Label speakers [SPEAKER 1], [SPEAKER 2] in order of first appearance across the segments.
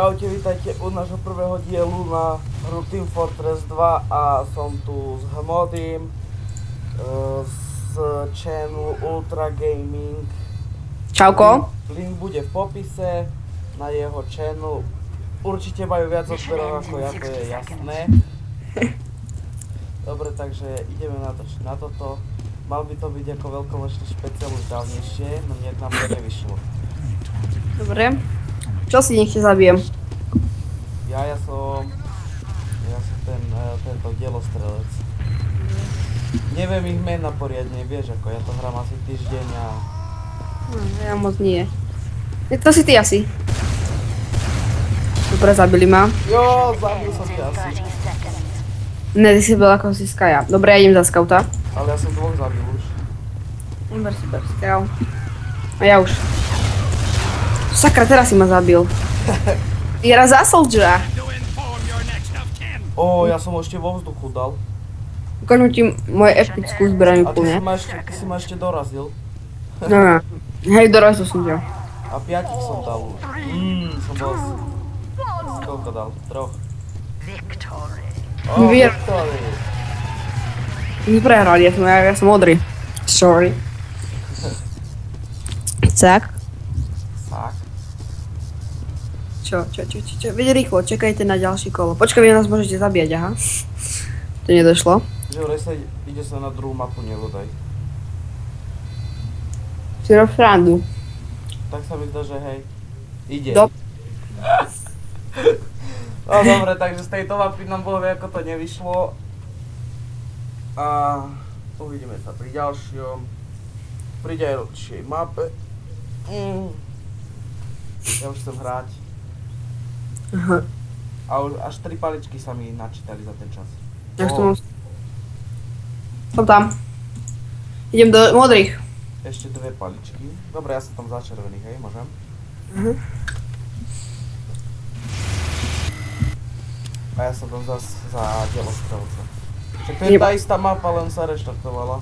[SPEAKER 1] Čaute, vítajte u nášho prvého dielu na hru Team Fortress 2 a som tu s Hmodym z channelu Ultra Gaming.
[SPEAKER 2] Čauko.
[SPEAKER 1] Link bude v popise na jeho channel. Určite majú viac odberov ako ja, to je jasné. Dobre, takže ideme natočiť na toto. Mal by to byť ako veľkonočný špeciál už dávnejšie, no nejak nám to nevyšlo.
[SPEAKER 2] Dobre. Čo si nech ťa zabijem?
[SPEAKER 1] Ja som tento dielostrelec. Neviem ich mena poriadne, vieš ako, ja to hrám asi týždeň a...
[SPEAKER 2] Ja moc nie. To si ty asi. Dobre, zabili ma.
[SPEAKER 1] Jo, zabil som ťa asi.
[SPEAKER 2] Ne, ty si byl ako si Skaja. Dobre, ja idem za skauta.
[SPEAKER 1] Ale ja som dvoch zabil už.
[SPEAKER 2] Super, Skajal. A ja už. Sakra, teraz si ma zabil. Jera za soldiera.
[SPEAKER 1] Ja som ho ešte vo vzduchu dal.
[SPEAKER 2] Ukážem ti moje epickú zbraň
[SPEAKER 1] A
[SPEAKER 2] úplne.
[SPEAKER 1] ty si ma ešte dorazil.
[SPEAKER 2] No. Hej, dorazil som ťa.
[SPEAKER 1] A 5 som dal už. Som bol koľko dal? 3.
[SPEAKER 2] Vier.
[SPEAKER 1] Victory.
[SPEAKER 2] Neprehrali, ja som modrý. Sorry. Tak. Čo? Veď rýchlo, čakajte na ďalší kolo. Počkaj, vy nás môžete zabíjať, aha. To nedošlo.
[SPEAKER 1] Že ide sa na druhú mapu, nevodaj.
[SPEAKER 2] Si rob srandu.
[SPEAKER 1] Tak sa mi zdá, že hej. Ide.
[SPEAKER 2] No
[SPEAKER 1] dobre, takže z tejto mapy nám bolo ako to nevyšlo. A uvidíme sa pri ďalšom. Pri ďalšej mape. Ja už chcem hrať.
[SPEAKER 2] Aha.
[SPEAKER 1] A už až 3 paličky sa mi načítali za ten čas.
[SPEAKER 2] Som tam. Idem do modrých.
[SPEAKER 1] Ešte 2 paličky. Dobre, ja som tam za červených, hej, môžem? A ja som tam zas za dielostrelca. Čiže to je tá istá mapa, len sa reštartovala.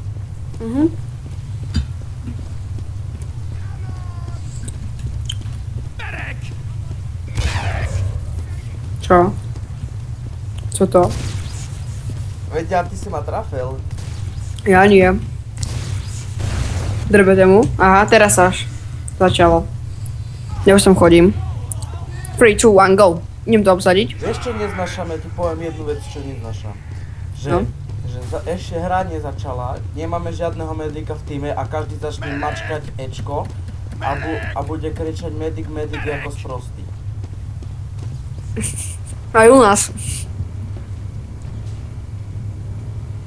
[SPEAKER 2] Čo? Čo to?
[SPEAKER 1] Veď, ty si ma trafil.
[SPEAKER 2] Ja nie. Drbete mu? Aha, teraz až začalo. Ja už tam chodím. 3, 2, 1, go. Idem to obsadiť.
[SPEAKER 1] Vieš čo neznášam? Ja ti poviem jednu vec, čo neznášam. Že ešte hra nezačala, nemáme žiadneho medika v týme a každý začne mačkať Ečko a bude kričať medic ako sprostý.
[SPEAKER 2] Aj u nás.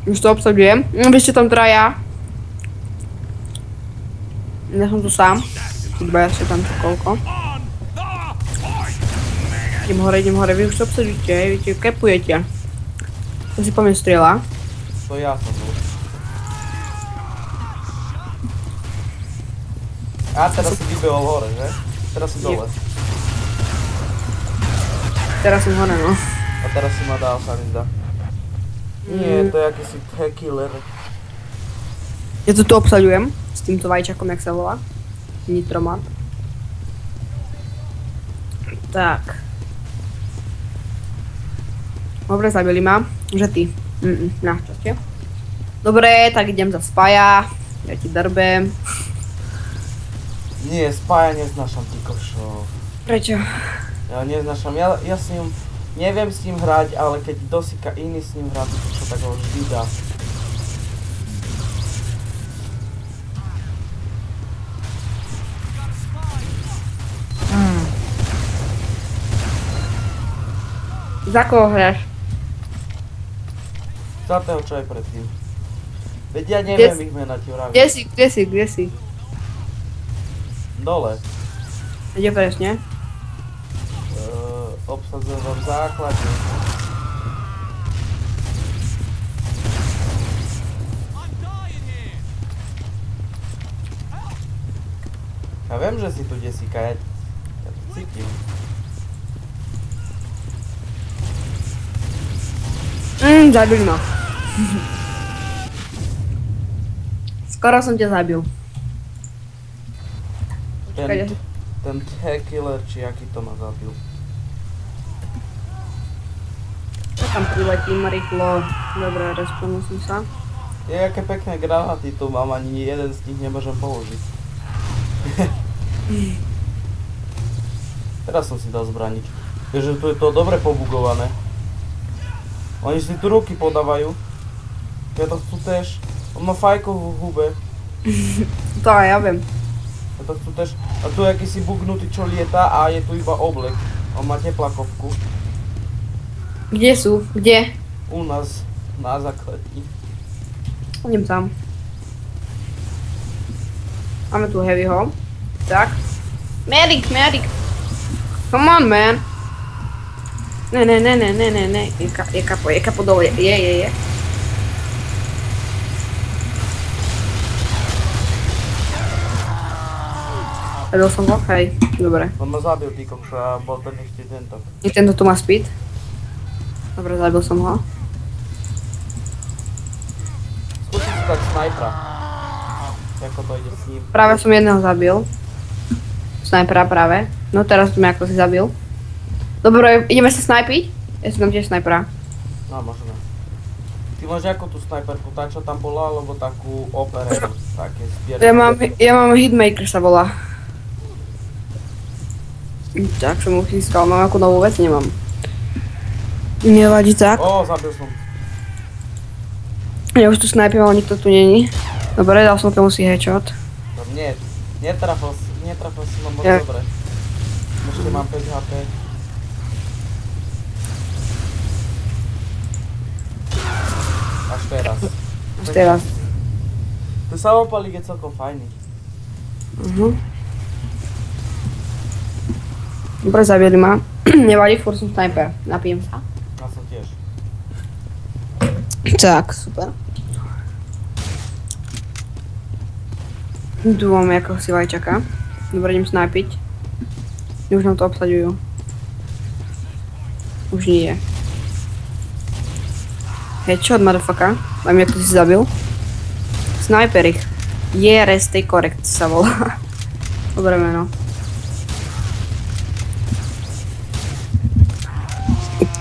[SPEAKER 2] Už to obsadujem. Vy ste tam traja. Ja som tu sám. Dva ste tam čo koľko. Idem hore, vy už to obsadujete, vy ti kepujete. To si po mne strieľa.
[SPEAKER 1] To ja som bol. A teraz si vybehol hore, že? Teraz si dole.
[SPEAKER 2] Teraz som hore, no.
[SPEAKER 1] A teraz si ma dal, sa mi zdá. Nie, to je akýsi killer.
[SPEAKER 2] Ja to tu obsaďujem s týmto vajčakom, jak sa volá. Nitromat. Tak. Dobre, zabili ma. Že ty. Na, čo ste? Dobre, tak idem za Spaja. Ja ti drbem.
[SPEAKER 1] Nie, Spaja neznášam, ty košo.
[SPEAKER 2] Prečo?
[SPEAKER 1] Ja neznášam, ja s ním, neviem s ním hrať, ale keď dosýka iný s ním hrať, čo tak ho vždy dá.
[SPEAKER 2] Za koho hráš?
[SPEAKER 1] Za toho, čo aj predtým. Veď ja neviem ich mena, ti vravím.
[SPEAKER 2] Kde si?
[SPEAKER 1] Dole.
[SPEAKER 2] Kde presne?
[SPEAKER 1] Obsadzujem vám základne. Ja viem, že si tu Jessica, ja to cítim.
[SPEAKER 2] Zabil ma. Skoro som ťa zabil.
[SPEAKER 1] Ten killer, či aký to ma zabil.
[SPEAKER 2] Ja tam priletím rýchlo. Dobre, responul som sa.
[SPEAKER 1] Je, aké pekné granáty tu mám, ani jeden z nich nemôžem použiť. Teraz som si dal zbraničku. Takže tu je to dobre pobugované. Oni si tu ruky podávajú. Ja to chcú tiež. On má fajku v hube.
[SPEAKER 2] To aj ja viem.
[SPEAKER 1] Ja to chcú tiež. A tu je akýsi bugnutý, čo lieta a je tu iba oblek. On má teplakovku.
[SPEAKER 2] Kde sú? Kde?
[SPEAKER 1] U nás na základni.
[SPEAKER 2] Idem tam. Máme tu heavyho. Tak. Medic, medic. Come on, man. Ne. Je kapo dole. Je. Zabil som ho? Hej, dobre.
[SPEAKER 1] On ma zabil, ty kokšo, a bol ten ešte tento.
[SPEAKER 2] I tento tu má speed. Dobre, zabil som ho.
[SPEAKER 1] Skúsim si dať snajpera. Ako to ide s ním.
[SPEAKER 2] Práve som jedného zabil. Snajpera práve. No teraz tu ako si zabil. Dobre, ideme sa snajpiť? Ja si dám tiež snajpera.
[SPEAKER 1] No, možno. Ty máš ako tú snajperku, tá čo tam bola, alebo takú operéru, také zbierky?
[SPEAKER 2] Ja mám Hitmaker sa volá. Tak som ho chyskal, mám ako novú vec, nemám. Nevadí tak.
[SPEAKER 1] Ó, zabil som.
[SPEAKER 2] Ja už tu snajpím, ale nikto tu není. Dobre, dal som tomu si headshot.
[SPEAKER 1] No nie, netrafil si ma moc dobre. Ešte mám 5 HP. Až teraz.
[SPEAKER 2] Až teraz.
[SPEAKER 1] Ten samopalík je celkom fajný.
[SPEAKER 2] Dobre, zabili ma. Nevadí, furt som sniper. Napijem sa.
[SPEAKER 1] Ja som tiež.
[SPEAKER 2] Tak, super. Tu máme ako si vajčaka. Dobre, idem snajpiť. Už nám to obsaďujú. Už nie je. Headshot, motherfucker. Mám jak to si zabil. Sniper ich. JRST Correct sa volá. Dobré meno.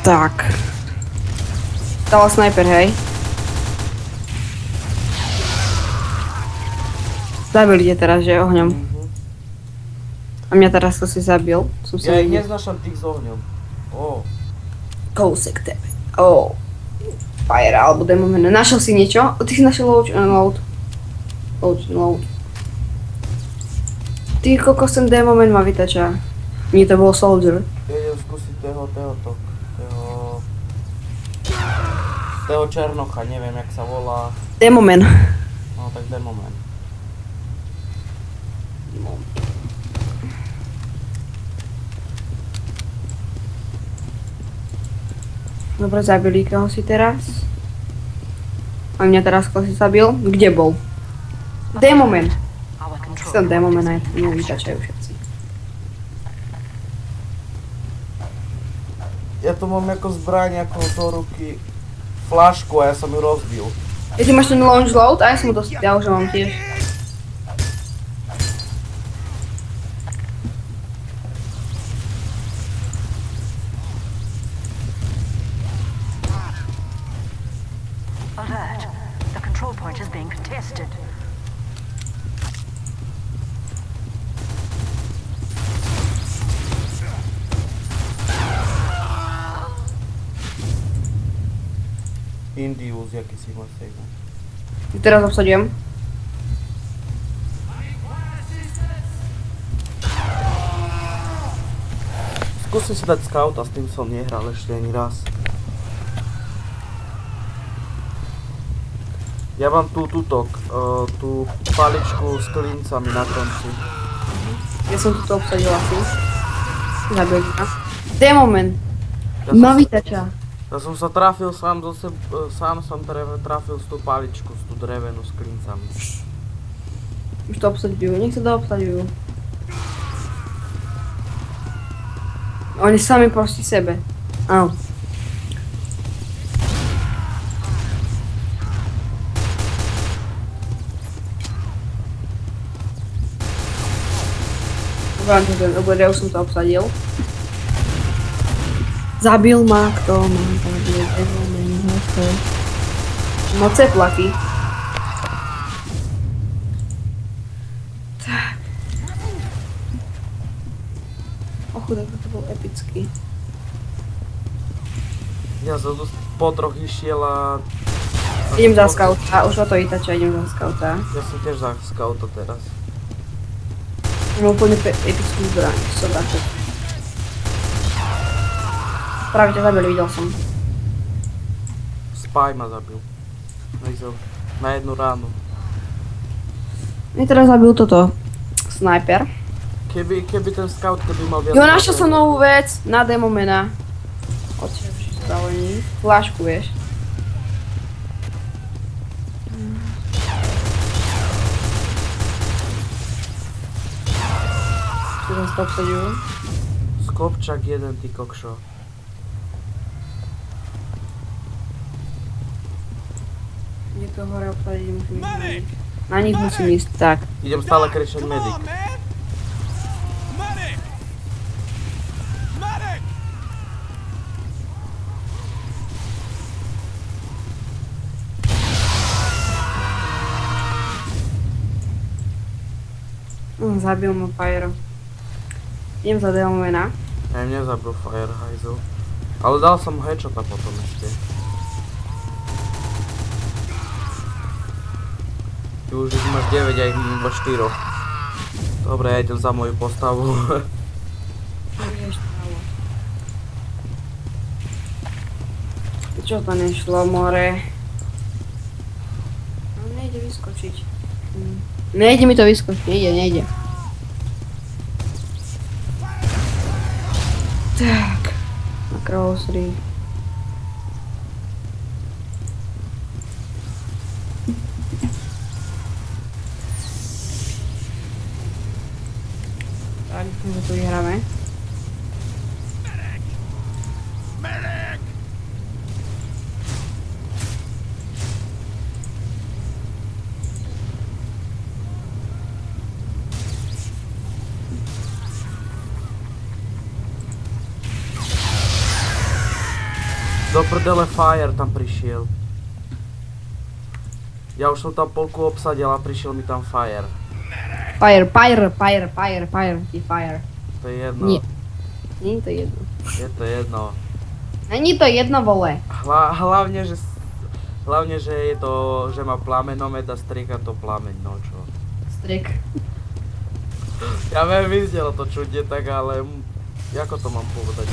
[SPEAKER 2] Tak. Dala sniper, hej. Zabili ťa teraz, že ohňom. A mňa teraz to si zabil.
[SPEAKER 1] Ja ich neznášam tých s ohňom. Ó.
[SPEAKER 2] Kousek tebe. Ó. Fire alebo Demoman. Našiel si niečo? Ty si našiel load. Ty kokos, ten Demoman ma vytača. Nie, to bol Soldier.
[SPEAKER 1] Ja idem skúsiť toho Černocha, neviem jak sa volá.
[SPEAKER 2] Demoman.
[SPEAKER 1] No tak Demoman.
[SPEAKER 2] Dobre, zabili koho si teraz. A mňa teraz koho si zabil? Kde bol? Demoman. Si tam Demoman aj nevytačajú všetci.
[SPEAKER 1] Ja to mám ako zbraň, ako do ruky flašku a ja som ju rozbil.
[SPEAKER 2] Ja ty máš ten launch load a ja som to ja už mám tiež.
[SPEAKER 3] Alert. The control point is being contested.
[SPEAKER 1] Indius, jaký si ma sejme.
[SPEAKER 2] Teraz obsadujem.
[SPEAKER 1] Skúsim si dať scout a s tým som nehral ešte ani raz. Ja mám tú paličku s klincami na konci.
[SPEAKER 2] Ja som tu obsadil asi. Zabil ma. Demoman. Ma vytača.
[SPEAKER 1] Ja som sa trafil sám som trafil s tú paličku, s tú drevenú s klincami.
[SPEAKER 2] Už to obsadujú, nech sa to obsadujú. Oni sami proti sebe. Áno. Dobre, ja už som to obsadil. Zabil ma, kto ma zabil. No ceplaky. Tak. O chudák, to bol epický.
[SPEAKER 1] Ja som tu po troch išiel a...
[SPEAKER 2] Idem za skauta, už o to Itača, idem za skauta.
[SPEAKER 1] Ja som tiež za skauta teraz.
[SPEAKER 2] Mám úplne epickú zbraň, sodáku. Práve ťa zabili, videl som.
[SPEAKER 1] Spy ma zabil. Na jednu ránu.
[SPEAKER 2] Mne teraz zabil toto. Sniper.
[SPEAKER 1] Keby ten scout, keby mal viac...
[SPEAKER 2] Jo, našiel som novú vec na demomena. Odtiaľ všetko zbavení. Flášku, vieš. Tu som sa obsadil.
[SPEAKER 1] Skopčak jeden, ty kokšo.
[SPEAKER 2] Je to hore obsadiť, musím ísť. Na nich musím ísť, tak.
[SPEAKER 1] Idem stále kričať medic.
[SPEAKER 2] Zabil ma Fire. Idem za demomena.
[SPEAKER 1] Ja mne zabil Fire hajzel. Ale dal som mu headshota potom ešte. Ty už máš 9 a ich mám iba 4. Dobre, ja idem za moju postavu.
[SPEAKER 2] Čo to nešlo, more? No nejde vyskočiť. Nejde mi to vyskočiť, nejde. Tak. Na krosry. Tak, že tu vyhráme.
[SPEAKER 1] Do prdele Fire tam prišiel. Ja už som tam polku obsadil a prišiel mi tam Fire.
[SPEAKER 2] Fire.
[SPEAKER 1] To je jedno.
[SPEAKER 2] Nie. Nie je to jedno.
[SPEAKER 1] Je to jedno.
[SPEAKER 2] Není to jedno, vole.
[SPEAKER 1] Hlavne, že je to, že má plamenomet a strika to plameň, no čo.
[SPEAKER 2] Strik.
[SPEAKER 1] Ja viem, vyznelo to čudne tak, ale... Jako to mám povedať?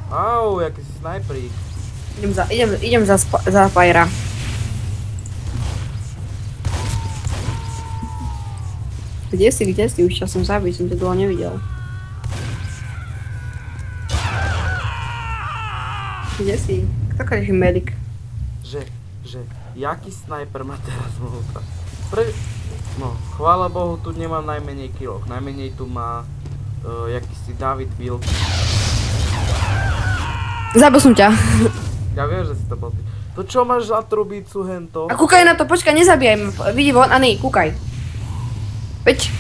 [SPEAKER 1] Au, jaký si snajperík.
[SPEAKER 2] Idem za Fajra. Kde si? Už ťa som zabiť, som ťa dlho nevidel. Kde si? Kto je medic?
[SPEAKER 1] Že, jaký snajper ma teraz mohol tam? No, chvála Bohu, tu nemám najmenej kilov. Najmenej tu má jakýsi David Wilk.
[SPEAKER 2] Zabil som ťa.
[SPEAKER 1] Ja viem, že si to bol ty. To čo máš za trubicu hento?
[SPEAKER 2] A kúkaj na to, počkaj, nezabíjaj ma. Vidí von, a nej, kúkaj. Veď.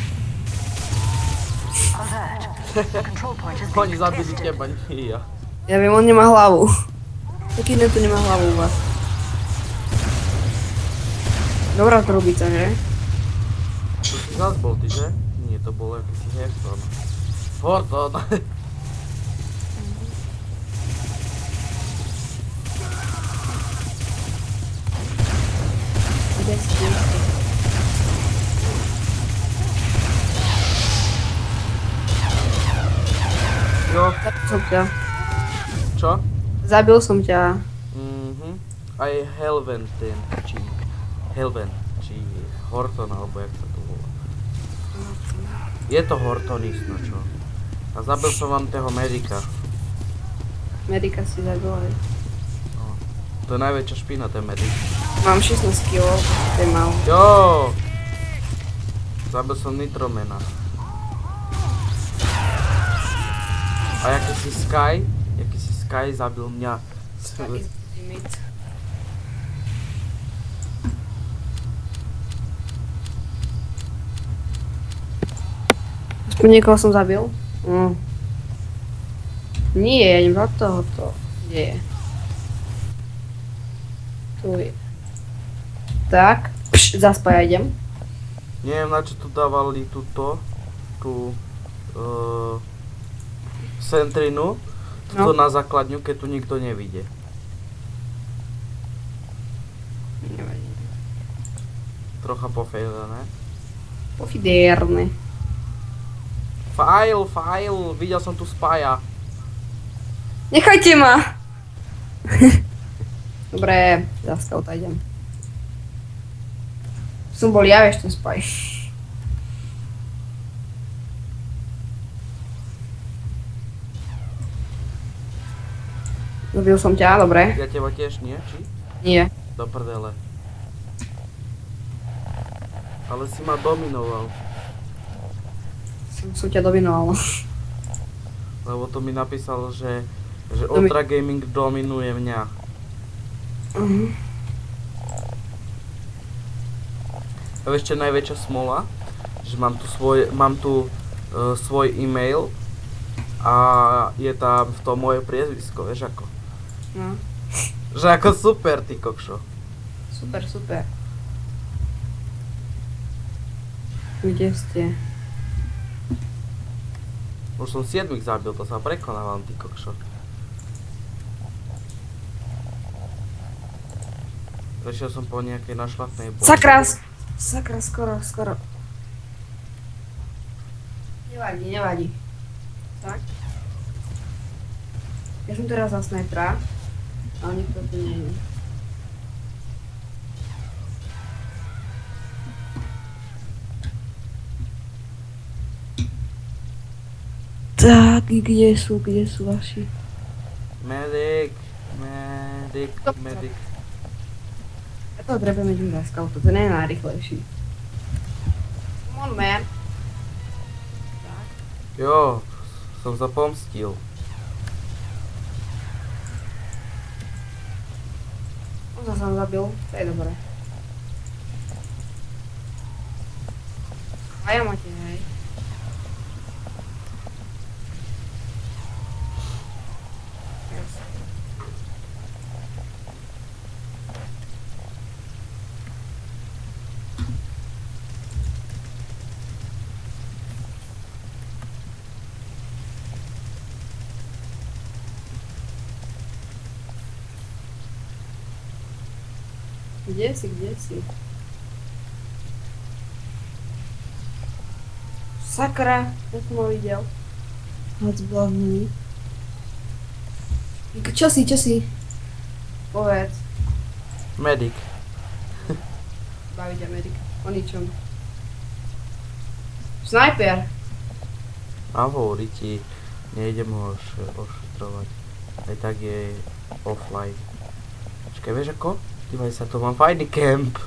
[SPEAKER 3] Alert. The control point has
[SPEAKER 1] Oni
[SPEAKER 3] been
[SPEAKER 1] zabili
[SPEAKER 3] contested.
[SPEAKER 1] teba, nie ja.
[SPEAKER 2] Ja viem, on nemá hlavu. Taký tu nemá hlavu u vás. Dobrá trubica, že?
[SPEAKER 1] To si zás bol ty, že? Nie, to bol akýsi Hexon. Horton.
[SPEAKER 2] Kde si?
[SPEAKER 1] Jo,
[SPEAKER 2] Zabil som ťa.
[SPEAKER 1] čo?
[SPEAKER 2] Zabil som ťa.
[SPEAKER 1] Aj Helven ten, či Horton, alebo jak sa to volá. Je to Hortonist, no čo? A zabil som vám toho medika.
[SPEAKER 2] Medika si zabil, hej.
[SPEAKER 1] No. To je najväčšia špina, ten medik.
[SPEAKER 2] Mám 16 kg, to je málo.
[SPEAKER 1] Jo! Zabil som Nitromena. A jakýsi Sky zabil mňa.
[SPEAKER 2] Aspoň niekoho som zabil. Nie, ja idem do tohoto. Kde je? Tu je. Tak, zaspaj, ja idem.
[SPEAKER 1] Neviem, na čo tu dávali tú centrinu, tuto na základňu, keď tu nikto nevidie.
[SPEAKER 2] Nevadí.
[SPEAKER 1] Trocha pofejlené.
[SPEAKER 2] Pofidérne.
[SPEAKER 1] File, videl som tu spája.
[SPEAKER 2] Nechajte ma! Dobre, za scouta idem. Som bol ja, vieš ten spaj. Zabil som ťa, dobre.
[SPEAKER 1] Ja teba tiež nie, či?
[SPEAKER 2] Nie.
[SPEAKER 1] Do prdele. Ale si ma dominoval.
[SPEAKER 2] Som ťa dominoval.
[SPEAKER 1] Lebo to mi napísal, že Ultra Gaming dominuje mňa. A ešte najväčšia smola, že mám tu svoj e-mail a je tam v tom moje priezvisko, vieš ako.
[SPEAKER 2] No.
[SPEAKER 1] Že ako super, ty kokšo.
[SPEAKER 2] Super, super. Kde ste?
[SPEAKER 1] Už som 7 zabil, to sa prekonávam, ty kokšo. Prešiel som po nejakej našlatnej boli.
[SPEAKER 2] Sakra, skoro. Nevadí. Tak. Ja som teraz za snajpera, ale nikto tu nie je. Tak, kde sú vaši?
[SPEAKER 1] Medic.
[SPEAKER 2] Ja to drepem idem za scoutu, to nie je najrychlejší. Come on, man. Tak.
[SPEAKER 1] Jo, som sa pomstil.
[SPEAKER 2] On sa sám zabil, to je dobré. A ja máte, hej. Kde si? Sakra, ja som ho videl. Hoď zblavný. Čo si? Povedz.
[SPEAKER 1] Medic.
[SPEAKER 2] Baviť Amerika. O ničom. Snajper.
[SPEAKER 1] A hovorí ti, nejdem ho ošetrovať. Aj tak je offline. Počkaj, vieš ako? Dívaj sa, to mám fajný kemp.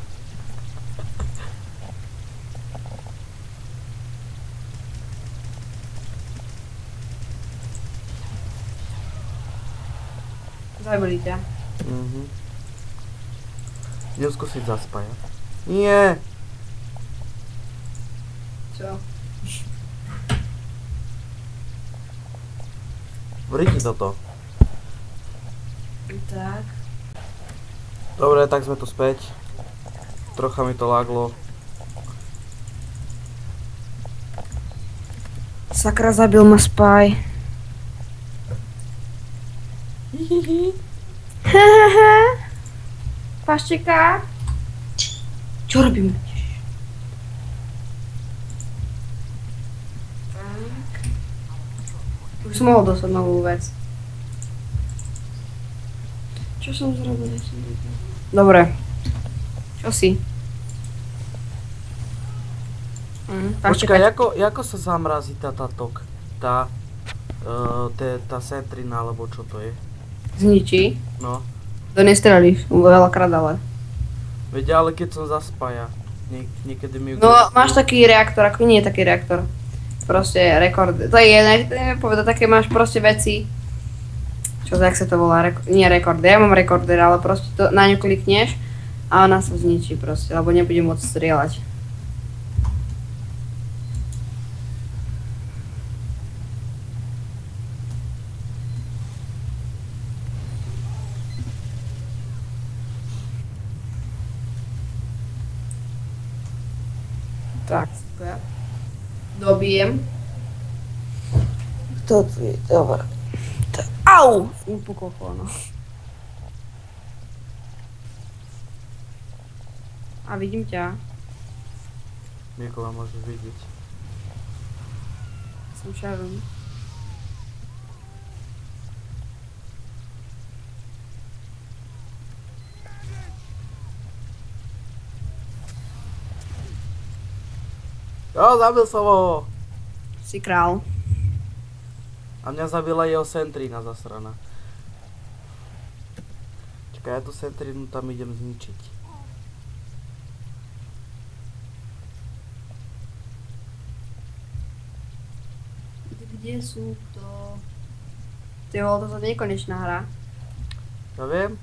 [SPEAKER 2] Zabili ťa.
[SPEAKER 1] Idem skúsiť zaspájať. Nie!
[SPEAKER 2] Čo?
[SPEAKER 1] Vriti toto.
[SPEAKER 2] Tak.
[SPEAKER 1] Dobre, tak sme tu späť. Trocha mi to laglo.
[SPEAKER 2] Sakra, zabil ma spaj. Paščeka. Čo robím? Tak. Už som mohol dostať novú vec. Čo som zrobil? Dobre. Čo si?
[SPEAKER 1] Počkaj, ako sa zamrazí tá tok? Tá centrina, alebo čo to je?
[SPEAKER 2] Zničí?
[SPEAKER 1] No.
[SPEAKER 2] To nestrelíš, veľakrát ale.
[SPEAKER 1] Veď ale keď som zaspája, niekedy mi ju...
[SPEAKER 2] No, máš taký reaktor, ako nie je taký reaktor. Proste rekord, to je jedné, povedať, také máš proste veci. Čo, jak sa to volá, nie rekorder, ja mám rekorder, ale proste to, na ňu klikneš a ona sa zničí proste, lebo nebude môcť strieľať. Tak, super. Dobijem. Kto tu je? Dobre. Au! Upukol no. A vidím ťa.
[SPEAKER 1] Nikoho môžeš vidieť.
[SPEAKER 2] Som Sharon.
[SPEAKER 1] Jo, zabil som ho!
[SPEAKER 2] Si král.
[SPEAKER 1] A mňa zabila jeho sentrína zasrana. Čakaj, ja tú sentrínu tam idem zničiť.
[SPEAKER 2] Kde sú to? Ty vole, to je nekonečná hra.
[SPEAKER 1] Ja viem.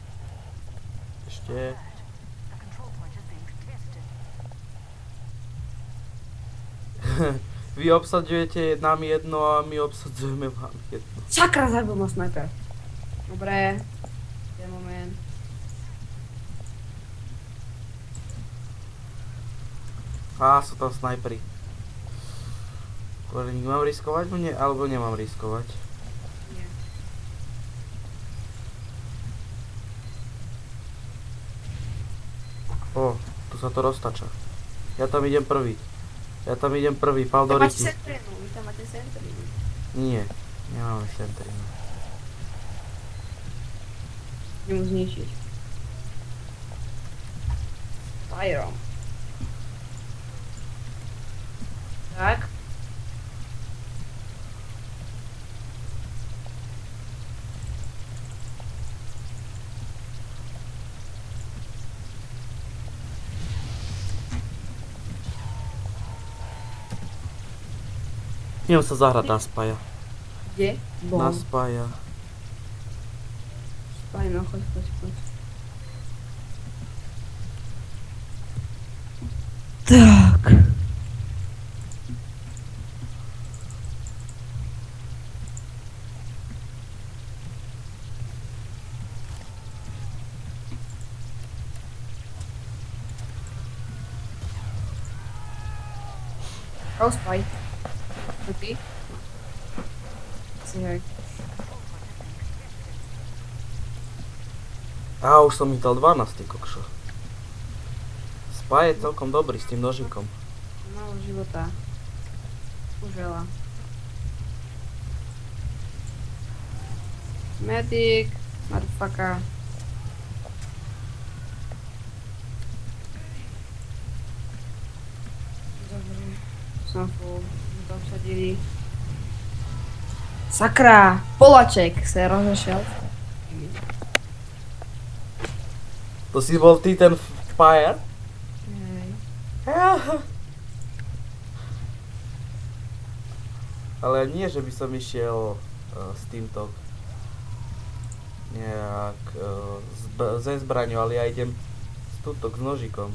[SPEAKER 1] Ešte.
[SPEAKER 3] The control point is being tested.
[SPEAKER 1] Vy obsadzujete nám jedno a my obsadzujeme vám jedno.
[SPEAKER 2] Sakra, zabil ma sniper. Dobre. Jeden moment.
[SPEAKER 1] Á, sú tam snajperi. Koreník, mám riskovať alebo nemám riskovať?
[SPEAKER 2] Nie.
[SPEAKER 1] O, tu sa to roztača. Ja tam idem prvý.
[SPEAKER 2] Vy tam máte
[SPEAKER 1] Paldoriti.
[SPEAKER 2] sentrínu, vy tam máte sentrínu.
[SPEAKER 1] Nie, nemáme sentrínu.
[SPEAKER 2] Idem mu zničiť. Pyrom. Tak.
[SPEAKER 1] Idem sa zahrať na Spaja.
[SPEAKER 2] Kde?
[SPEAKER 1] Na Spaja.
[SPEAKER 2] Spaj, no, choď. Tak. Spaj. Ty? Si hej.
[SPEAKER 1] Á, už som mi dal 12, ty kokšo. Spaj je celkom dobrý s tým nožikom.
[SPEAKER 2] Málo života. Už veľa. Medic. Motherfucker. Dobre. Som full. Tam vsadili. Sakra! Polaček sa rozešel.
[SPEAKER 1] To si bol ty ten Fire?
[SPEAKER 2] Hej.
[SPEAKER 1] Ale nie, že by som išiel s týmto nejak ze zbraňou, ale ja idem s túto, s nožikom.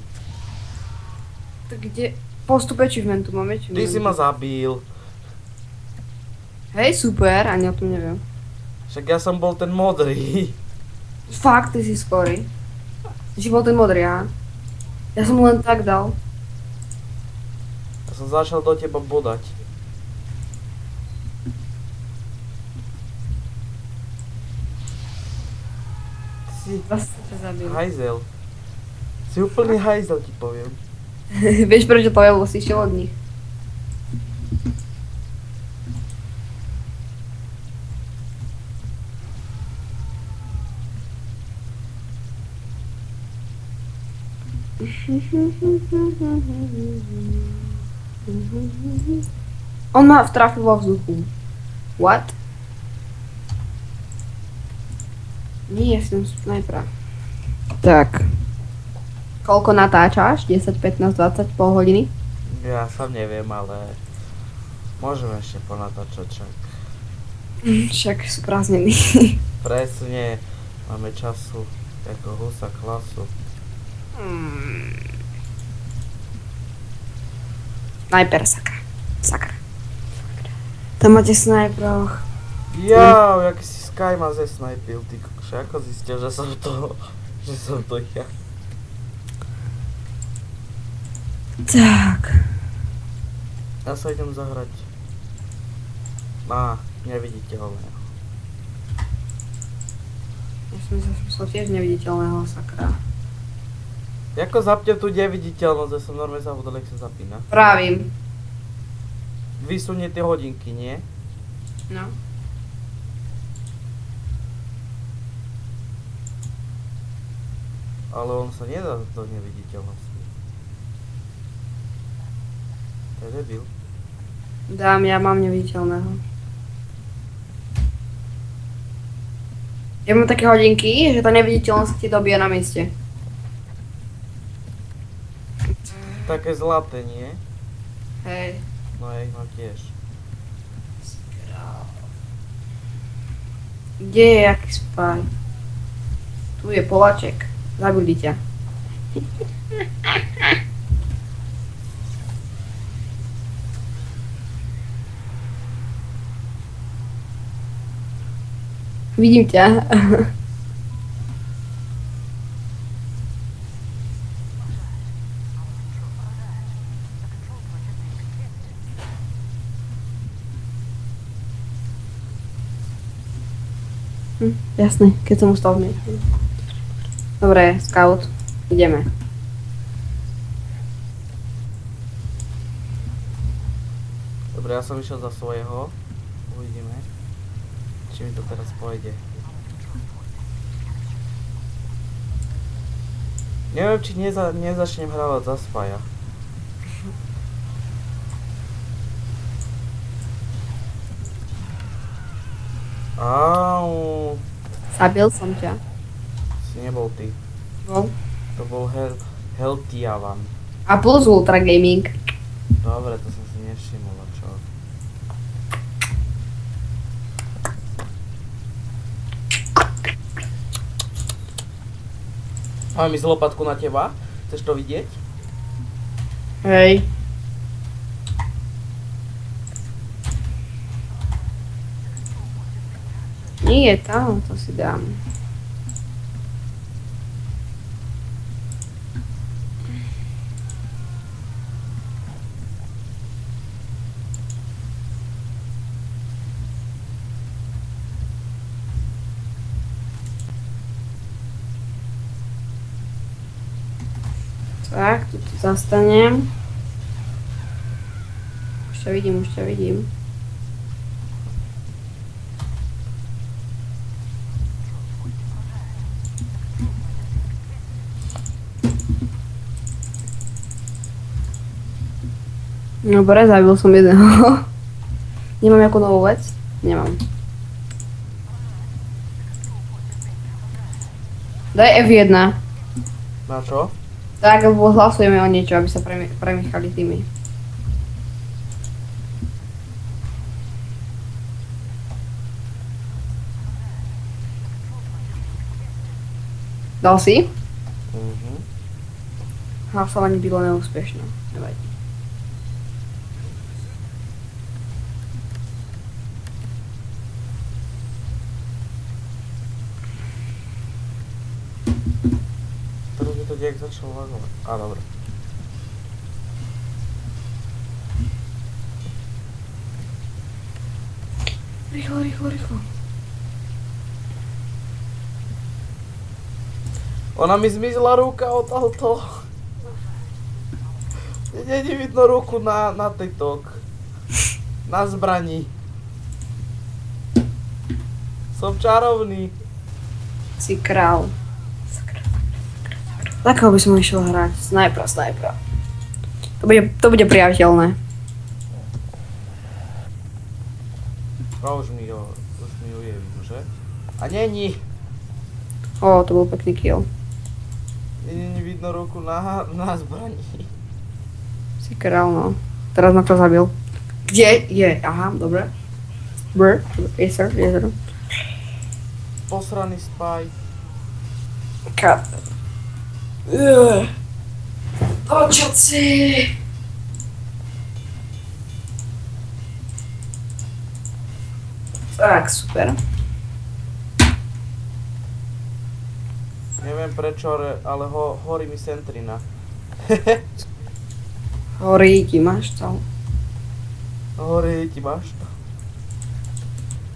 [SPEAKER 2] Tak kde? Postup achievementu, máme achievementu.
[SPEAKER 1] Ty si ma zabil.
[SPEAKER 2] Hej, super, ani o tom neviem.
[SPEAKER 1] Však ja som bol ten modrý.
[SPEAKER 2] Fakt, ty si skorý. Ty si bol ten modrý, á? Ja som mu len tak dal.
[SPEAKER 1] Ja som začal do teba bodať. Ty si
[SPEAKER 2] Zase ťa zabil.
[SPEAKER 1] hajzel. Si úplný hajzel, ti poviem.
[SPEAKER 2] Vieš prečo to je, lebo si išiel od nich. On ma trafil vo vzduchu. What? Nie, som snajpera. Tak. Koľko natáčaš? 10, 15, 20, pol hodiny?
[SPEAKER 1] Ja sám neviem, ale môžeme ešte ponatáčať však.
[SPEAKER 2] Však sú prázdniny.
[SPEAKER 1] Presne, máme času ako husa klasu.
[SPEAKER 2] Snajper, sakra. Sakra. Tam máte snajproch.
[SPEAKER 1] Jau, jaký si Sky ma zesnajpil, ty kokšo, ako zistil, že som to ja.
[SPEAKER 2] Tak.
[SPEAKER 1] Ja sa idem zahrať. Á, neviditeľného.
[SPEAKER 2] Ja som myslel tiež neviditeľného, sakra.
[SPEAKER 1] Jako zapne tu neviditeľnosť, ja som normálne zabudol, jak sa zapína.
[SPEAKER 2] Pravím.
[SPEAKER 1] Vysunie tie hodinky, nie?
[SPEAKER 2] No.
[SPEAKER 1] Ale on sa nedá do neviditeľnosti. To je debil.
[SPEAKER 2] Dám, ja mám neviditeľného. Ja mám také hodinky, že tá neviditeľnosť ti dobije na mieste.
[SPEAKER 1] Také zlaté, nie?
[SPEAKER 2] Hej.
[SPEAKER 1] No ja ich mám tiež.
[SPEAKER 2] Kde je jaký spaj? Tu je Poláček. Zabili ťa. Vidím ťa. Jasné, keď som ustal v mieście. Dobre, scout. Ideme.
[SPEAKER 1] Dobre, ja som išiel za svojho. Uvidíme. Či mi to teraz pôjde. Neviem, či nezačnem hrávať za Spaja. Au.
[SPEAKER 2] Zabil som ťa.
[SPEAKER 1] Si nebol ty.
[SPEAKER 2] Bol.
[SPEAKER 1] To bol Healthy Avan.
[SPEAKER 2] A plus Ultra Gaming.
[SPEAKER 1] Dobre, to som si nevšimol, a čo? Mám ísť lopatku na teba? Chceš to vidieť?
[SPEAKER 2] Hej. Nie, tam to si dám. Tak, tu zastanem. Už ťa vidím. Dobre, zabil som jedného. Nemám nejakú novú vec? Nemám. Daj F1.
[SPEAKER 1] Na čo?
[SPEAKER 2] Tak, lebo hlasujeme o niečo, aby sa premiechali týmy. Dal si? Hlasovanie bylo neúspešné. Nevadí.
[SPEAKER 1] Teraz by to diak začal lagovať. Á, dobre.
[SPEAKER 2] Rýchlo.
[SPEAKER 1] Ona mi zmizla ruka od auto. Není vidno ruku na TikTok. Na zbraní. Som čarovný.
[SPEAKER 2] Si král. Takého by som išiel hrať. Snajpera. To bude priateľné.
[SPEAKER 1] A už mi ju je vidno, že? A není.
[SPEAKER 2] Ó, to bol pekný kill.
[SPEAKER 1] Není vidno ruku na zbraní.
[SPEAKER 2] Si král, no. Teraz ma kto zabil. Kde je? Aha, dobre. Yes sir.
[SPEAKER 1] Posraný spaj.
[SPEAKER 2] Kat. Točiť si. Tak, super.
[SPEAKER 1] Neviem prečo, ale horí mi centrina.
[SPEAKER 2] Horí ti, máš to.
[SPEAKER 1] Horí ti máš to.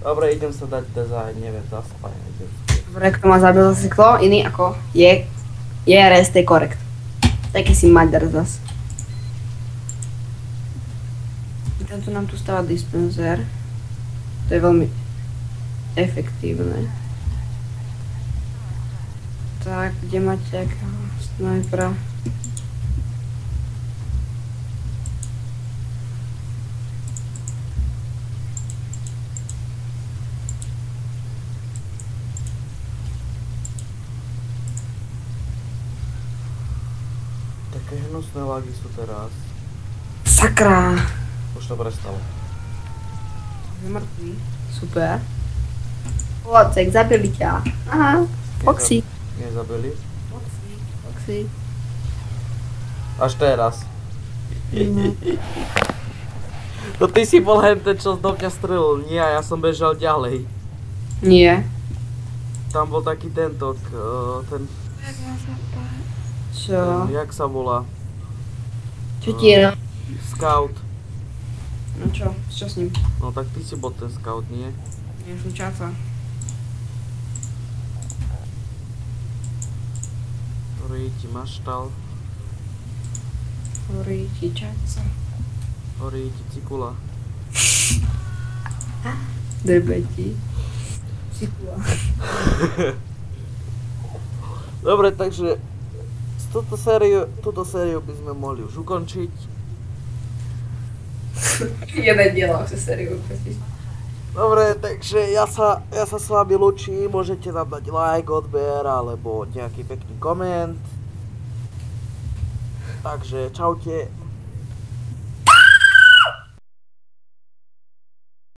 [SPEAKER 1] Dobre, idem sa dať dezajn, neviem, zaspať.
[SPEAKER 2] Dobre, kto ma zabil zase kto? Iný ako je RST korekt. Taký si maďar zas. Tento nám tu stáva dispenser. To je veľmi efektívne. Tak, kde máte akého snajpera?
[SPEAKER 1] Také hnusné lagy sú teraz.
[SPEAKER 2] Sakra!
[SPEAKER 1] Už to prestalo.
[SPEAKER 2] Je mŕtvý. Super. Locek, zabili ťa. Aha, Foxy.
[SPEAKER 1] Nezabili?
[SPEAKER 2] Foxy.
[SPEAKER 1] Až teraz.
[SPEAKER 2] Mhm.
[SPEAKER 1] To ty si bol hen ten, čo do mňa strelil. Nie, ja som bežal ďalej.
[SPEAKER 2] Nie.
[SPEAKER 1] Tam bol taký tento, ten,
[SPEAKER 2] Čo?
[SPEAKER 1] jak sa volá?
[SPEAKER 2] Čo ti je?
[SPEAKER 1] Scout.
[SPEAKER 2] No čo? Čo s ním?
[SPEAKER 1] No tak ty si bol ten scout, nie?
[SPEAKER 2] Nie som čaca.
[SPEAKER 1] Ktorý ti maštal,
[SPEAKER 2] Horí ti čaca.
[SPEAKER 1] ktorý ti cikula.
[SPEAKER 2] Drbe ti. Cikula.
[SPEAKER 1] Dobre, takže túto sériu by sme mohli už ukončiť.
[SPEAKER 2] Jeden diel už sa sériu ukončiť.
[SPEAKER 1] Dobre, takže ja sa s vami lúčim, môžete nám dať like, odber alebo nejaký pekný koment. Takže čaute.